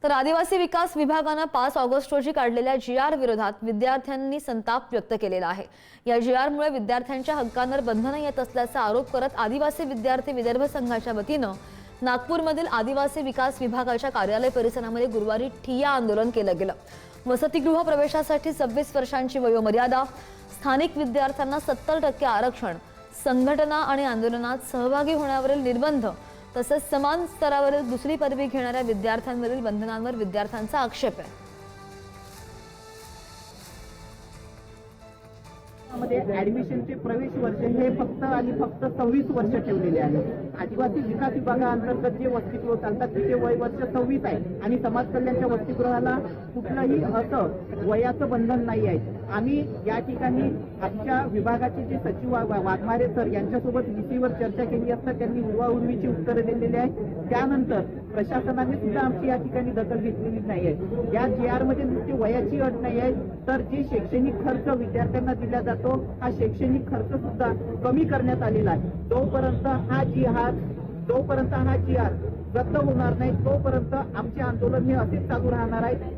तर आदिवासी विकास विभागाने 5 ऑगस्ट रोजी काढलेल्या GR विरोधात विद्यार्थ्यांनी संताप व्यक्त केलेला आहे। या GR मुळे विद्यार्थ्यांच्या हक्कांवर बंधनं येत असल्याचा आरोप करत आदिवासी विद्यार्थी विदर्भ संघाच्या वतीने नागपूरमधील आदिवासी विकास विभागाच्या कार्यालय परिसरामध्ये गुरुवारी ठिय्या आंदोलन केलं गेलं। वसतिगृह प्रवेशासाठी 26 वर्षांची वयोमर्यादा, स्थानिक विद्यार्थ्यांना 70% आरक्षण, संघटना आणि आंदोलनात सहभागी होण्यावरील निर्बंध तसेच समान स्तरावरील दुसरी पदवी घेणाऱ्या विद्यार्थ्यांवरील बंधनांवर विद्यार्थ्यांचा आक्षेप आहे। ऍडमिशनचे प्रवेश वर्ष हे फक्त आणि फक्त 26 वर्ष ठेवलेले आहे। आदिवासी विकास विभागाअंतर्गत जे वसतिगृह चालतात तिचे वय वर्ष 26 आहे आणि समाज कल्याणच्या वसतिगृहाला कुठलंही असं वयाचं बंधन नाही आहे। आम्ही या ठिकाणी आमच्या विभागाचे जे सचिव वाघमारे सर यांच्यासोबत VC-वर चर्चा केली असता त्यांनी उर्वाउर्वीची उत्तरं दिलेली आहे। त्यानंतर प्रशासनाने सुद्धा आमची या ठिकाणी दखल घेतलेली नाही आहे। या GR मध्ये नुसती वयाची अट नाही आहे, तर जे शैक्षणिक खर्च विद्यार्थ्यांना दिला जातो हा शैक्षणिक खर्च सुद्धा कमी करण्यात आलेला आहे। जोपर्यंत हा GR रद्द होणार नाही तोपर्यंत आमचे आंदोलन हे असेच चालू राहणार आहे।